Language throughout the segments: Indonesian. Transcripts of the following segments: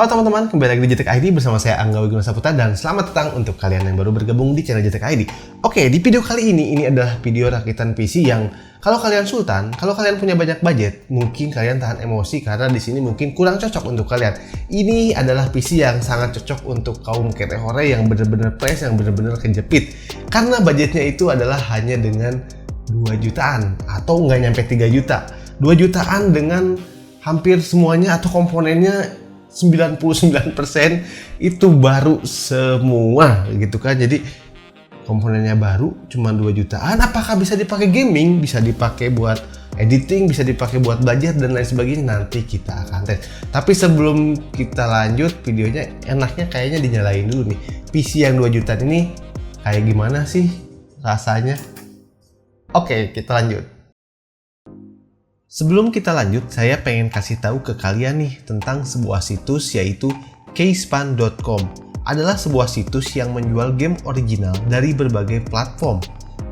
Halo teman-teman, kembali lagi di JTK ID bersama saya Angga Wiguna Saputra dan selamat datang untuk kalian yang baru bergabung di channel JTK ID. Oke, di video kali ini adalah video rakitan PC yang kalau kalian sultan, kalau kalian punya banyak budget, mungkin kalian tahan emosi karena di sini mungkin kurang cocok untuk kalian. Ini adalah PC yang sangat cocok untuk kaum ketehore yang bener-bener price, yang bener-bener kejepit. Karena budgetnya itu adalah hanya dengan 2 jutaan atau nggak nyampe 3 juta. 2 jutaan dengan hampir semuanya atau komponennya 99% itu baru semua gitu kan. Jadi komponennya baru cuma 2 jutaan. Apakah bisa dipakai gaming, bisa dipakai buat editing, bisa dipakai buat belajar dan lain sebagainya, nanti kita akan tes. Tapi sebelum kita lanjut videonya, enaknya kayaknya dinyalain dulu nih PC yang 2 jutaan ini kayak gimana sih rasanya. Oke, kita lanjut. Sebelum kita lanjut, saya pengen kasih tahu ke kalian nih tentang sebuah situs yaitu keyspan.com. Adalah sebuah situs yang menjual game original dari berbagai platform.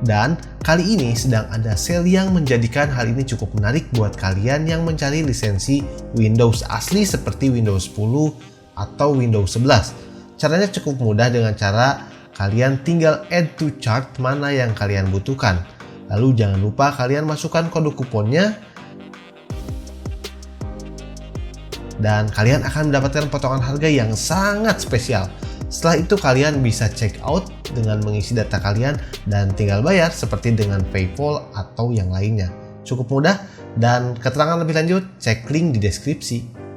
Dan kali ini sedang ada sale yang menjadikan hal ini cukup menarik buat kalian yang mencari lisensi Windows asli seperti Windows 10 atau Windows 11. Caranya cukup mudah dengan cara kalian tinggal add to cart mana yang kalian butuhkan. Lalu jangan lupa kalian masukkan kode kuponnya dan kalian akan mendapatkan potongan harga yang sangat spesial. Setelah itu kalian bisa check out dengan mengisi data kalian dan tinggal bayar seperti dengan PayPal atau yang lainnya. Cukup mudah, dan keterangan lebih lanjut cek link di deskripsi.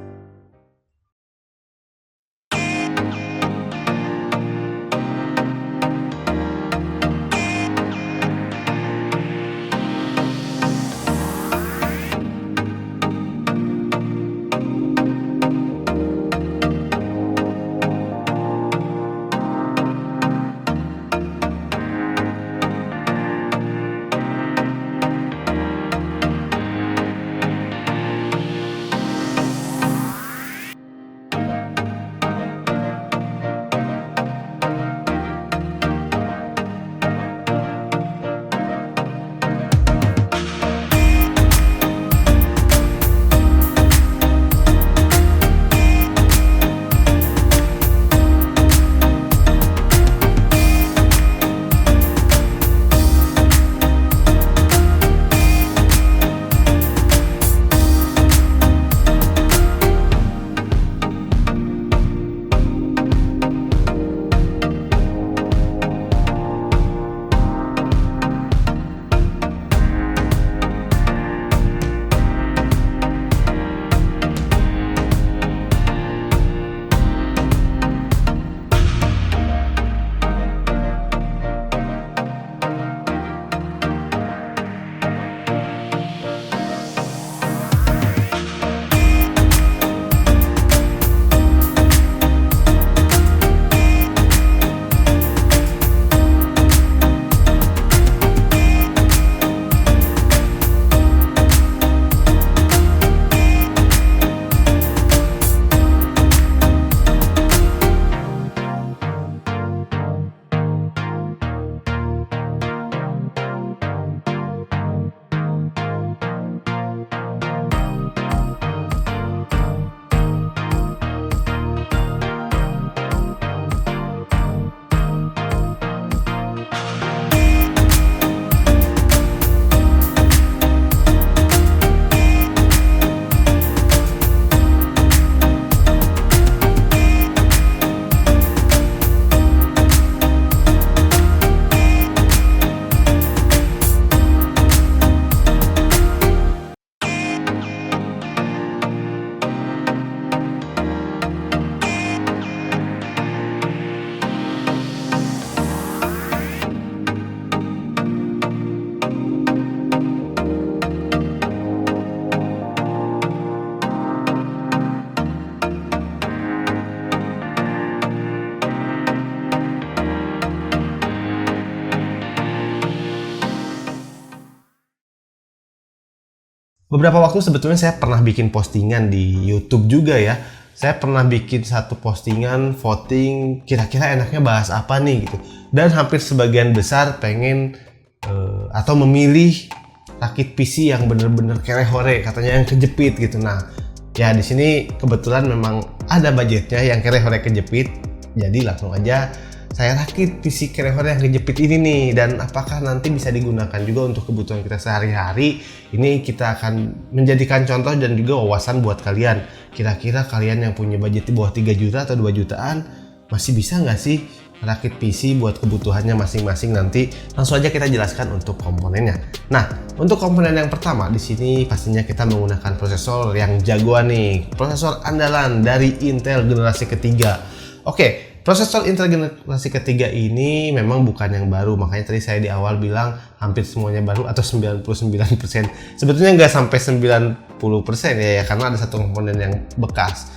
Beberapa waktu sebetulnya saya pernah bikin postingan di YouTube juga ya. Saya pernah bikin satu postingan voting kira-kira enaknya bahas apa nih gitu. Dan hampir sebagian besar pengen atau memilih rakit PC yang bener-bener kelehore, katanya yang kejepit gitu. Nah, ya di sini kebetulan memang ada budgetnya yang kere-hore kejepit, jadi langsung aja saya rakit PC kere-hore yang kejepit ini nih. Dan apakah nanti bisa digunakan juga untuk kebutuhan kita sehari-hari? Ini kita akan menjadikan contoh dan juga wawasan buat kalian. Kira-kira kalian yang punya budget di bawah 3 juta atau 2 jutaan masih bisa nggak sih rakit PC buat kebutuhannya masing-masing? Nanti langsung aja kita jelaskan untuk komponennya. Nah, untuk komponen yang pertama di sini pastinya kita menggunakan prosesor yang jagoan nih, prosesor andalan dari Intel generasi ketiga. Oke, prosesor Intel generasi ketiga ini memang bukan yang baru, makanya tadi saya di awal bilang hampir semuanya baru atau 99%. Sebetulnya nggak sampai 90% ya, karena ada satu komponen yang bekas.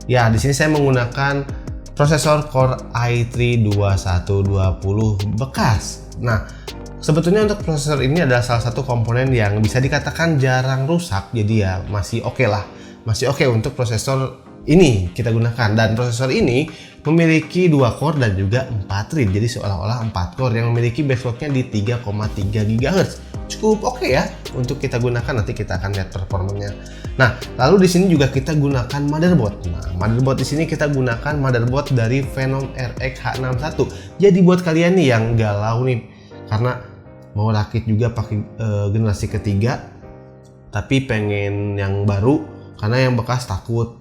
Ya, di sini saya menggunakan prosesor Core i3 2120 bekas. Nah, sebetulnya untuk prosesor ini adalah salah satu komponen yang bisa dikatakan jarang rusak, jadi ya masih oke lah. Masih oke untuk prosesor ini kita gunakan. Dan prosesor ini memiliki 2 core dan juga 4 thread, jadi seolah-olah 4 core yang memiliki base clocknya di 3,3 GHz. Cukup oke ya untuk kita gunakan, nanti kita akan lihat performanya. Nah, lalu di sini juga kita gunakan motherboard. Nah, motherboard di sini kita gunakan motherboard dari Phenom RX H61. Jadi buat kalian nih yang galau nih karena mau rakit juga pakai generasi ketiga tapi pengen yang baru, karena yang bekas takut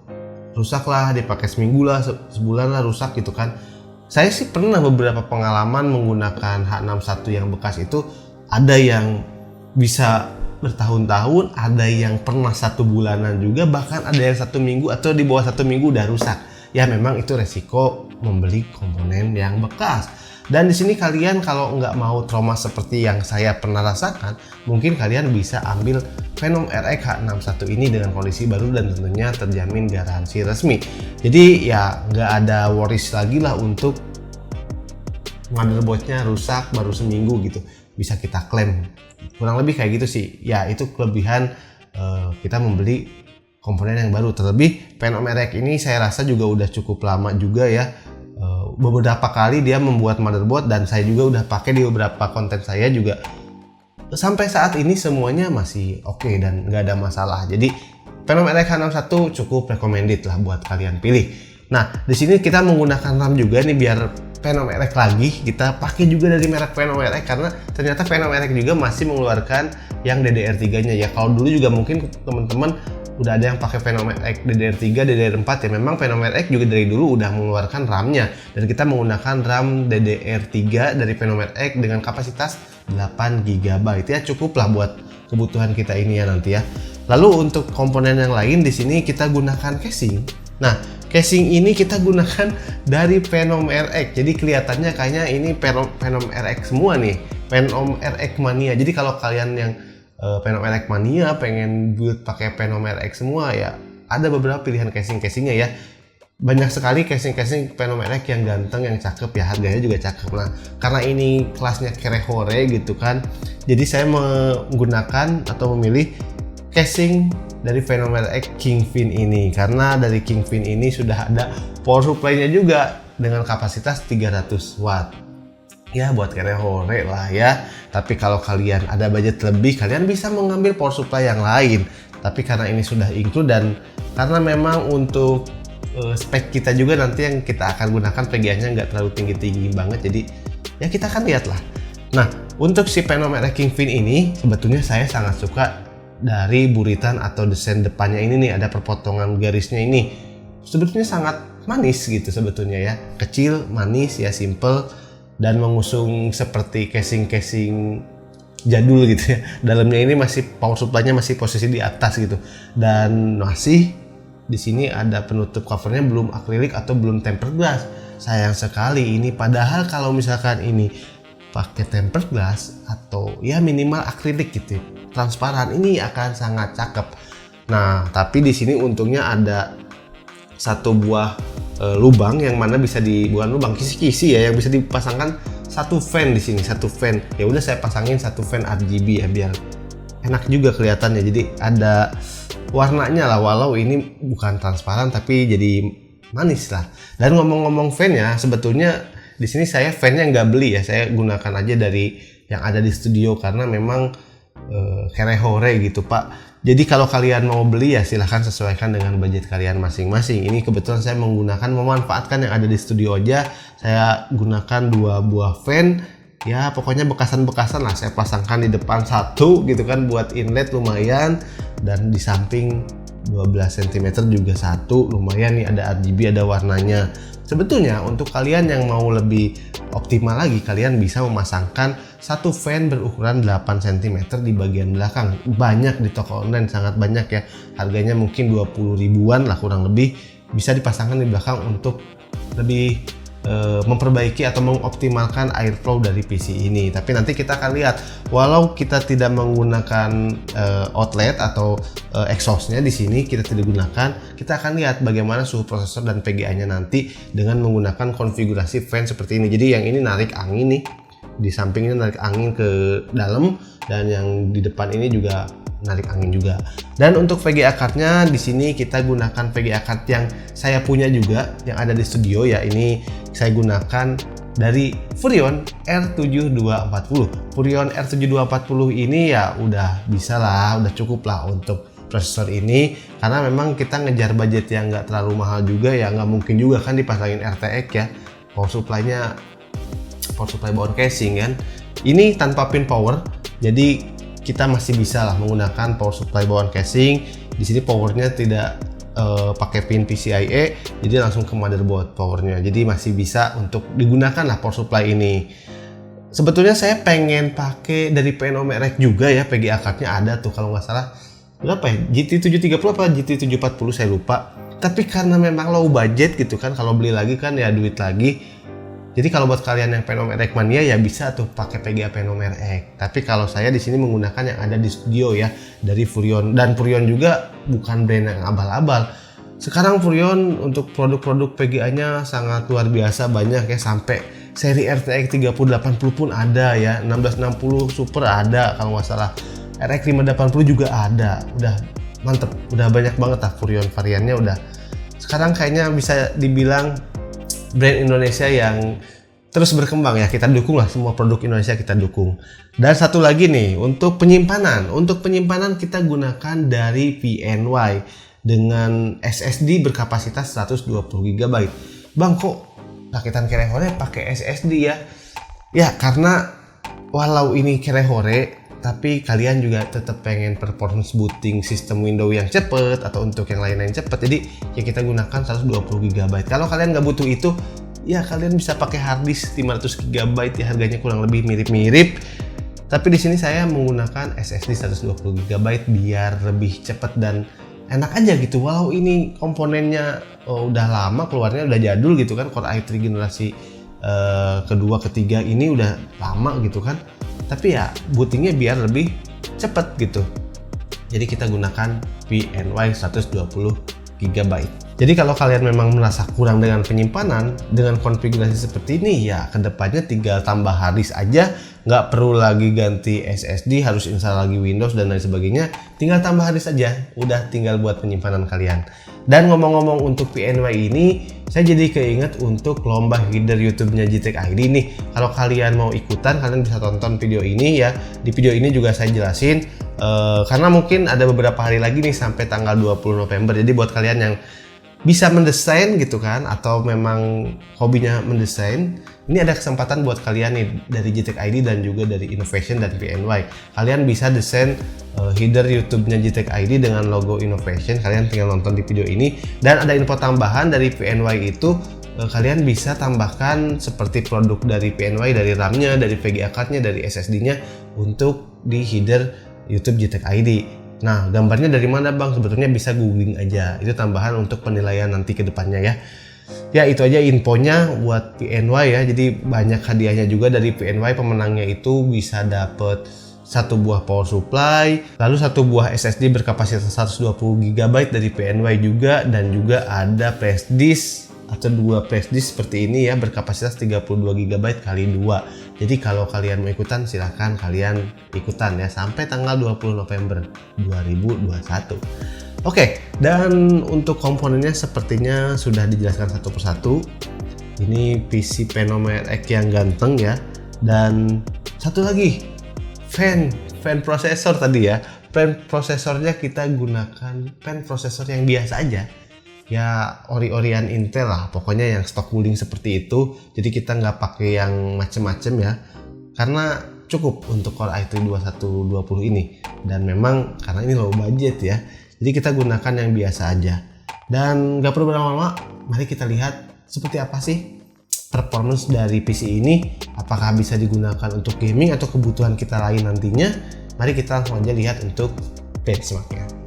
rusak lah, dipakai seminggu lah, sebulan lah rusak gitu kan. Saya sih pernah beberapa pengalaman menggunakan H61 yang bekas itu, ada yang bisa bertahun-tahun, ada yang pernah 1 bulanan juga, bahkan ada yang 1 minggu atau di bawah 1 minggu udah rusak. Ya memang itu resiko membeli komponen yang bekas. Dan di sini kalian kalau nggak mau trauma seperti yang saya pernah rasakan, mungkin kalian bisa ambil Phenom RX H61 ini dengan kondisi baru dan tentunya terjamin garansi resmi. Jadi ya nggak ada worries lagi lah untuk motherboardnya rusak baru seminggu gitu, bisa kita klaim. Kurang lebih kayak gitu sih. Ya itu kelebihan kita membeli komponen yang baru. Terlebih Phenom RX ini saya rasa juga udah cukup lama juga ya. Beberapa kali dia membuat motherboard dan saya juga udah pakai di beberapa konten saya juga. Sampai saat ini semuanya masih oke dan nggak ada masalah. Jadi Phenom RX H61 cukup recommended lah buat kalian pilih. Nah, di sini kita menggunakan RAM juga nih biar Phenom RX lagi. Kita pakai juga dari merek Phenom RX karena ternyata Phenom RX juga masih mengeluarkan yang DDR3-nya ya. Kalau dulu juga mungkin teman-teman udah ada yang pakai Phenom RX DDR3, DDR4 ya. Memang Phenom RX juga dari dulu udah mengeluarkan RAM-nya, dan kita menggunakan RAM DDR3 dari Phenom RX dengan kapasitas 8 GB ya, cukup lah buat kebutuhan kita ini ya nanti ya. Lalu untuk komponen yang lain di sini kita gunakan casing. Nah, casing ini kita gunakan dari Phenom RX. Jadi kelihatannya kayaknya ini Phenom RX semua nih, Phenom RX mania. Jadi kalau kalian yang Phenom RX mania pengen build pakai Phenom RX semua ya, ada beberapa pilihan casingnya ya. Banyak sekali casing Phenom RX yang ganteng, yang cakep ya, harganya juga cakep. Nah, karena ini kelasnya kere-hore gitu kan, jadi saya menggunakan atau memilih casing dari Phenom RX Kingpin ini, karena dari Kingpin ini sudah ada power supply-nya juga dengan kapasitas 300 watt. Ya buat kere-hore lah ya. Tapi kalau kalian ada budget lebih, kalian bisa mengambil power supply yang lain. Tapi karena ini sudah include dan karena memang untuk spek kita juga nanti yang kita akan gunakan PGA-nya nggak terlalu tinggi-tinggi banget, jadi ya kita akan lihat lah. Nah, untuk si Phenom RX Kingpin ini sebetulnya saya sangat suka dari buritan atau desain depannya ini nih, ada perpotongan garisnya ini. Sebetulnya sangat manis gitu sebetulnya ya. Kecil, manis ya, simple, dan mengusung seperti casing jadul gitu ya. Dalamnya ini masih power supply-nya masih posisi di atas gitu. Dan masih di sini ada penutup covernya belum akrilik atau belum tempered glass. Sayang sekali ini, padahal kalau misalkan ini pakai tempered glass atau ya minimal akrilik gitu, transparan, ini akan sangat cakep. Nah, tapi di sini untungnya ada satu buah lubang yang mana bisa bukan lubang, kisi-kisi ya, yang bisa dipasangkan satu fan di sini, satu fan. Ya udah saya pasangin satu fan RGB ya biar enak juga kelihatannya. Jadi ada warnanya lah, walau ini bukan transparan tapi jadi manis lah. Dan ngomong-ngomong fan ya, sebetulnya di sini saya fan-nya nggak beli ya, saya gunakan aja dari yang ada di studio karena memang kerehore gitu Pak. Jadi kalau kalian mau beli ya silahkan sesuaikan dengan budget kalian masing-masing. Ini kebetulan saya memanfaatkan yang ada di studio aja. Saya gunakan 2 buah fan. Ya pokoknya bekasan-bekasan lah saya pasangkan di depan satu gitu kan buat inlet lumayan. Dan di samping 12 cm juga satu, lumayan nih ada RGB, ada warnanya. Sebetulnya untuk kalian yang mau lebih optimal lagi, kalian bisa memasangkan satu fan berukuran 8 cm di bagian belakang. Banyak di toko online, sangat banyak ya. Harganya mungkin 20 ribuan lah kurang lebih. Bisa dipasangkan di belakang untuk lebih memperbaiki atau mengoptimalkan airflow dari PC ini. Tapi nanti kita akan lihat, walau kita tidak menggunakan outlet atau exhaustnya di sini kita tidak gunakan, kita akan lihat bagaimana suhu prosesor dan PGA-nya nanti dengan menggunakan konfigurasi fan seperti ini. Jadi yang ini narik angin nih, di samping ini narik angin ke dalam, dan yang di depan ini juga narik angin juga. Dan untuk VGA card-nya di sini kita gunakan VGA card yang saya punya juga yang ada di studio ya. Ini saya gunakan dari Furrion R7240. Furrion R7240 ini ya udah bisa lah, udah cukup lah untuk prosesor ini, karena memang kita ngejar budget yang nggak terlalu mahal juga ya. Nggak mungkin juga kan dipasangin RTX ya, power supply bawaan casing kan. Ini tanpa pin power, jadi kita masih bisa lah menggunakan power supply bawaan casing. Di sini powernya tidak pakai pin PCIe, jadi langsung ke motherboard powernya. Jadi masih bisa untuk digunakan lah power supply ini. Sebetulnya saya pengen pakai dari PNOMRX juga ya, PGA card-nya ada tuh kalau nggak salah. Berapa ya? GT730 apa GT740 saya lupa. Tapi karena memang low budget gitu kan, kalau beli lagi kan ya duit lagi. Jadi kalau buat kalian yang PNOMRX mania ya bisa tuh pakai PGA PNOMRX. Tapi kalau saya di sini menggunakan yang ada di studio ya, dari Furrion. Dan Furrion juga bukan brand yang abal-abal. Sekarang Furrion untuk produk-produk PGA-nya sangat luar biasa banyak ya, sampai seri RTX 3080 pun ada ya, 1660 Super ada kalau nggak salah, RX 580 juga ada. Udah mantep, udah banyak banget lah Furrion variannya. Udah sekarang kayaknya bisa dibilang brand Indonesia yang terus berkembang ya. Kita dukung lah, semua produk Indonesia kita dukung. Dan satu lagi nih untuk penyimpanan. Untuk penyimpanan kita gunakan dari PNY dengan SSD berkapasitas 120 GB. Bang, kok rakitan kerehore pakai SSD ya? Ya karena walau ini kerehore, tapi kalian juga tetap pengen performance booting sistem Windows yang cepet atau untuk yang lain yang cepet, jadi ya kita gunakan 120 GB. Kalau kalian nggak butuh itu, ya kalian bisa pakai hard disk 500 GB ya, harganya kurang lebih mirip-mirip. Tapi di sini saya menggunakan SSD 120 GB biar lebih cepet dan enak aja gitu. Walau ini komponennya udah lama keluarnya, udah jadul gitu kan, Core i3 generasi kedua, ketiga ini udah lama gitu kan. Tapi ya bootingnya biar lebih cepet gitu. Jadi kita gunakan PNY 120 GB. Jadi kalau kalian memang merasa kurang dengan penyimpanan, dengan konfigurasi seperti ini ya kedepannya tinggal tambah hard disk aja. Nggak perlu lagi ganti SSD, harus install lagi Windows dan lain sebagainya. Tinggal tambah hard disk aja, udah tinggal buat penyimpanan kalian. Dan ngomong-ngomong untuk PNY ini, saya jadi keinget untuk lomba header YouTube-nya GTEK ID nih. Kalau kalian mau ikutan, kalian bisa tonton video ini ya. Di video ini juga saya jelasin, karena mungkin ada beberapa hari lagi nih sampai tanggal 20 November. Jadi buat kalian yang bisa mendesain gitu kan, atau memang hobinya mendesain, ini ada kesempatan buat kalian nih dari GTEK ID dan juga dari Innovation dan PNY. Kalian bisa desain header YouTube-nya GTEK ID dengan logo Innovation. Kalian tinggal nonton di video ini. Dan ada info tambahan dari PNY itu, kalian bisa tambahkan seperti produk dari PNY, dari RAM-nya, dari VGA card-nya, dari SSD-nya untuk di header YouTube GTEK ID. Nah, gambarnya dari mana Bang? Sebetulnya bisa googling aja. Itu tambahan untuk penilaian nanti ke depannya ya. Ya itu aja infonya buat PNY ya. Jadi banyak hadiahnya juga dari PNY. Pemenangnya itu bisa dapet satu buah power supply, lalu satu buah SSD berkapasitas 120 GB dari PNY juga, dan juga ada flash disk atau dua flash disk seperti ini ya, berkapasitas 32 GB kali 2. Jadi kalau kalian mau ikutan silahkan kalian ikutan ya sampai tanggal 20 November 2021. Oke, dan untuk komponennya sepertinya sudah dijelaskan satu persatu. Ini PC PNOMRX yang ganteng ya. Dan satu lagi, fan fan processor tadi ya. Fan prosesornya kita gunakan fan prosesor yang biasa aja. Ya ori-orian Intel lah, pokoknya yang stock cooling seperti itu. Jadi kita nggak pakai yang macem-macem ya. Karena cukup untuk Core i3 2120 ini. Dan memang karena ini low budget ya. Jadi kita gunakan yang biasa aja. Dan nggak perlu berlama-lama, mari kita lihat seperti apa sih performance dari PC ini, apakah bisa digunakan untuk gaming atau kebutuhan kita lain nantinya. Mari kita langsung aja lihat untuk benchmarknya.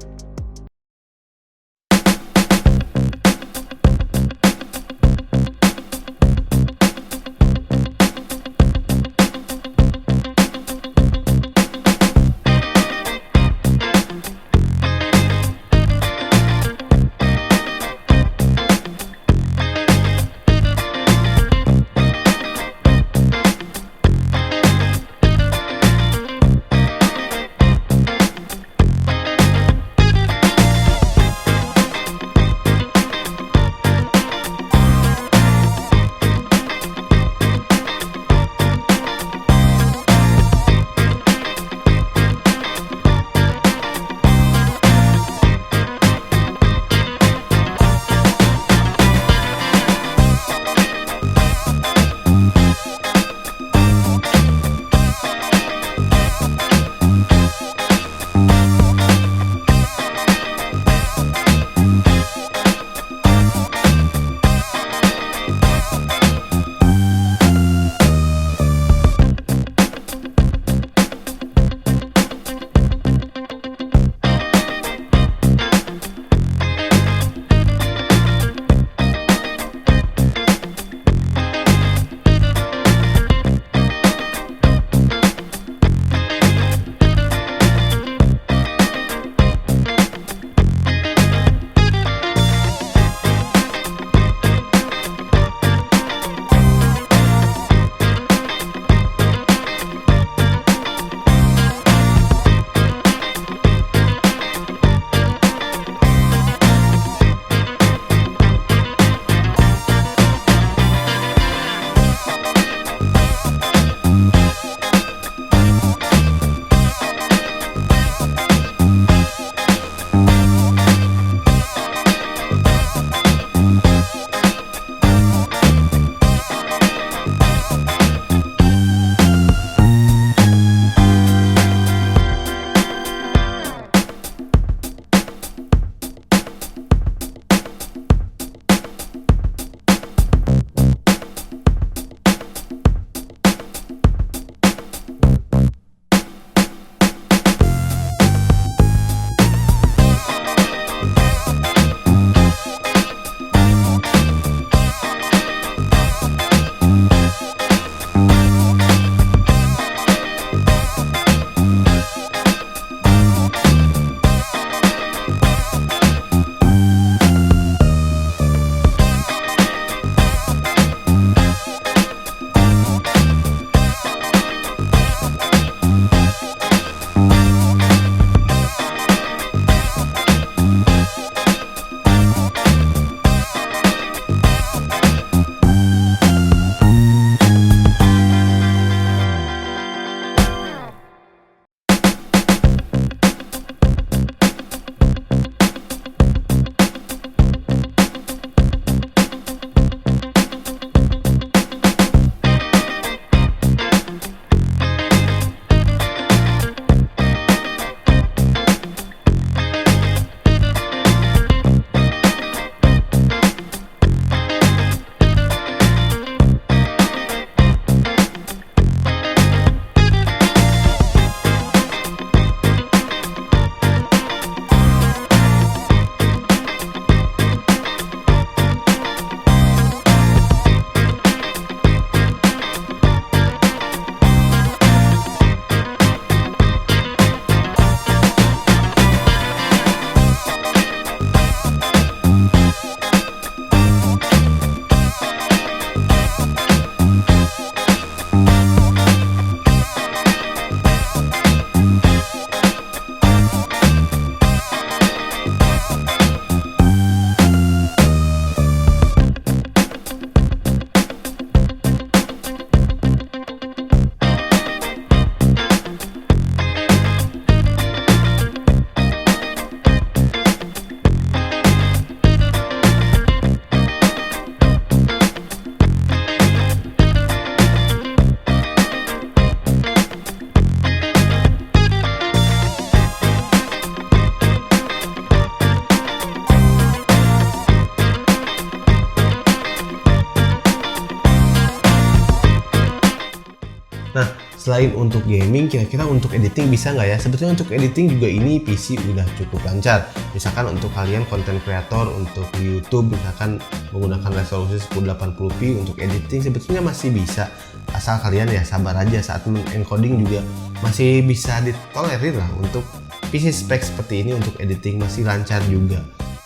selain untuk gaming, kira-kira untuk editing bisa nggak ya? Sebetulnya untuk editing juga ini PC udah cukup lancar. Misalkan untuk kalian content creator untuk YouTube, misalkan menggunakan resolusi 1080p untuk editing sebetulnya masih bisa. Asal kalian ya sabar aja, saat encoding juga masih bisa ditolerir lah. Untuk PC spek seperti ini untuk editing masih lancar juga.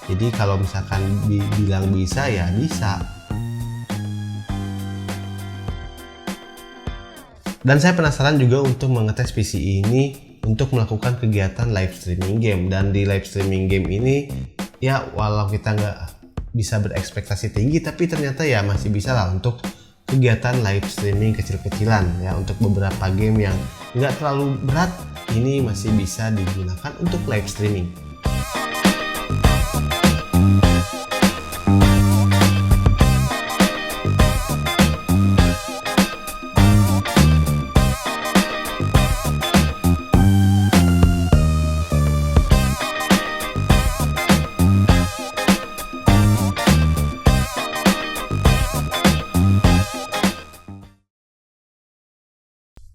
Jadi kalau misalkan dibilang bisa ya bisa. Dan saya penasaran juga untuk mengetes PC ini untuk melakukan kegiatan live streaming game. Dan di live streaming game ini ya walau kita nggak bisa berekspektasi tinggi, tapi ternyata ya masih bisa lah untuk kegiatan live streaming kecil-kecilan ya. Untuk beberapa game yang nggak terlalu berat ini masih bisa digunakan untuk live streaming.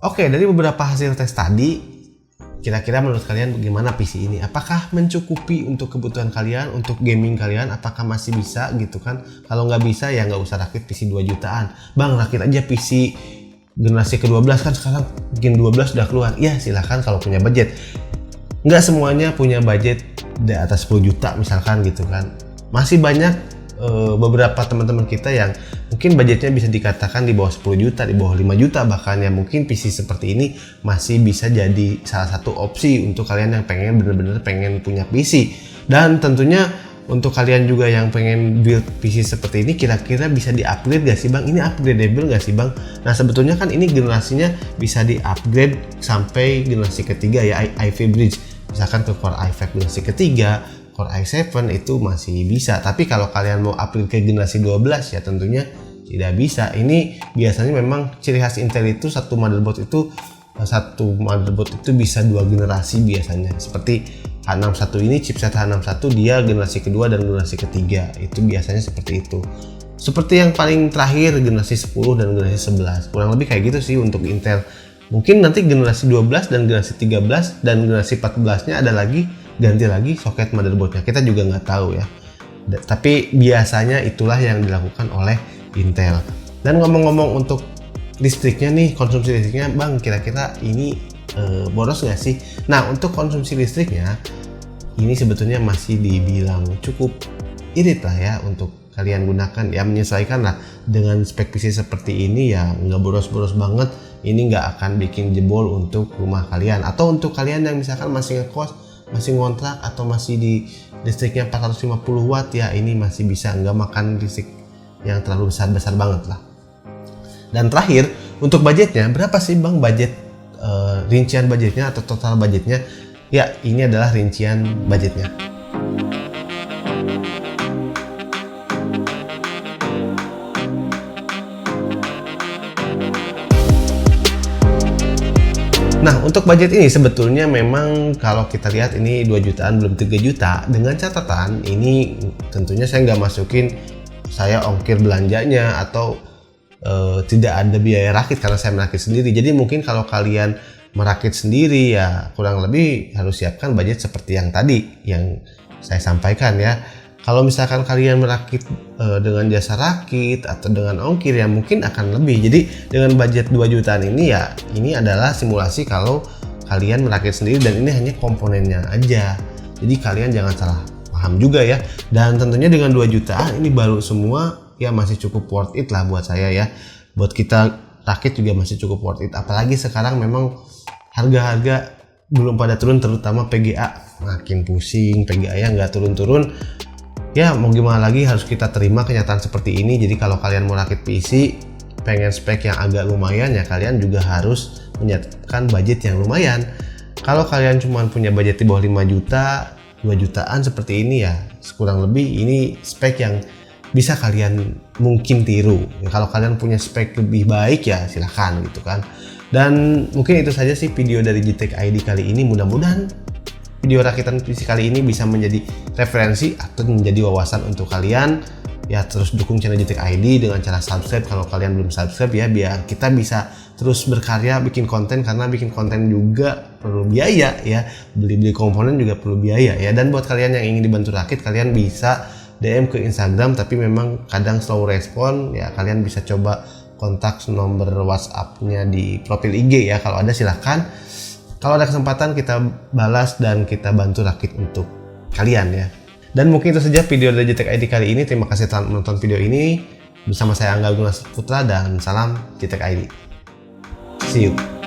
Oke, dari beberapa hasil tes tadi, kira-kira menurut kalian bagaimana PC ini? Apakah mencukupi untuk kebutuhan kalian, untuk gaming kalian? Apakah masih bisa gitu kan? Kalau nggak bisa ya nggak usah rakit PC 2 jutaan. Bang, rakit aja PC generasi ke-12 kan sekarang Gen 12 udah keluar. Ya silahkan kalau punya budget. Nggak semuanya punya budget di atas 10 juta misalkan gitu kan. Masih banyak beberapa teman-teman kita yang mungkin budgetnya bisa dikatakan di bawah 10 juta, di bawah 5 juta bahkan ya, mungkin PC seperti ini masih bisa jadi salah satu opsi untuk kalian yang pengen bener-bener pengen punya PC. Dan tentunya untuk kalian juga yang pengen build PC seperti ini, kira-kira bisa di-upgrade gak sih bang? Ini upgradable gak sih bang? Nah sebetulnya kan ini generasinya bisa di-upgrade sampai generasi ketiga ya, Ivy Bridge. Misalkan ke Core i5 generasi ketiga, Core i7 itu masih bisa. Tapi kalau kalian mau upgrade ke generasi 12 ya tentunya tidak bisa. Ini biasanya memang ciri khas Intel itu satu motherboard itu bisa 2 generasi biasanya. Seperti H61 ini chipset H61 dia generasi kedua dan generasi ketiga. Itu biasanya seperti itu. Seperti yang paling terakhir generasi 10 dan generasi 11. Kurang lebih kayak gitu sih untuk Intel. Mungkin nanti generasi 12 dan generasi 13 dan generasi 14-nya ada lagi, ganti lagi soket motherboardnya. Kita juga nggak tahu ya. Tapi biasanya itulah yang dilakukan oleh Intel. Dan ngomong-ngomong untuk listriknya nih, konsumsi listriknya bang, kira-kira ini boros nggak sih? Nah untuk konsumsi listriknya ini sebetulnya masih dibilang cukup irit lah ya untuk kalian gunakan ya, menyesuaikan lah dengan spek PC seperti ini ya, nggak boros-boros banget. Ini nggak akan bikin jebol untuk rumah kalian, atau untuk kalian yang misalkan masih ngekos, masih ngontrak, atau masih di listriknya 450 watt ya, ini masih bisa, nggak makan listrik yang terlalu besar-besar banget lah. Dan terakhir untuk budgetnya, berapa sih bang budget, rincian budgetnya atau total budgetnya? Ya ini adalah rincian budgetnya. Nah untuk budget ini sebetulnya memang kalau kita lihat ini 2 jutaan belum 3 juta, dengan catatan ini tentunya saya nggak masukin saya ongkir belanjanya atau tidak ada biaya rakit karena saya merakit sendiri. Jadi mungkin kalau kalian merakit sendiri ya kurang lebih harus siapkan budget seperti yang tadi yang saya sampaikan ya. Kalau misalkan kalian merakit dengan jasa rakit atau dengan ongkir ya mungkin akan lebih. Jadi dengan budget 2 jutaan ini ya, ini adalah simulasi kalau kalian merakit sendiri dan ini hanya komponennya aja. Jadi kalian jangan salah paham juga ya. Dan tentunya dengan 2 jutaan ini baru semua ya, masih cukup worth it lah buat saya ya. Buat kita rakit juga masih cukup worth it. Apalagi sekarang memang harga-harga belum pada turun, terutama PGA makin pusing, PGA ya nggak turun-turun. Ya mau gimana lagi, harus kita terima kenyataan seperti ini. Jadi kalau kalian mau rakit PC pengen spek yang agak lumayan ya, kalian juga harus menyiapkan budget yang lumayan. Kalau kalian cuma punya budget di bawah 5 juta, 2 jutaan seperti ini ya, kurang lebih ini spek yang bisa kalian mungkin tiru. Ya, kalau kalian punya spek lebih baik ya silahkan gitu kan. Dan mungkin itu saja sih video dari JTech ID kali ini. Mudah-mudahan video rakitan PC kali ini bisa menjadi referensi atau menjadi wawasan untuk kalian. Ya terus dukung channel JTech ID dengan cara subscribe kalau kalian belum subscribe ya, biar kita bisa terus berkarya, bikin konten, karena bikin konten juga perlu biaya ya, beli komponen juga perlu biaya ya. Dan buat kalian yang ingin dibantu rakit, kalian bisa DM ke Instagram, tapi memang kadang slow respon ya. Kalian bisa coba kontak nomor WhatsApp-nya di profil IG ya, kalau ada silahkan. Kalau ada kesempatan kita balas dan kita bantu rakit untuk kalian ya. Dan mungkin itu saja video dari Jutek ID kali ini. Terima kasih telah menonton video ini. Bersama saya Angga Gunas Putra dan salam Jutek ID. See you.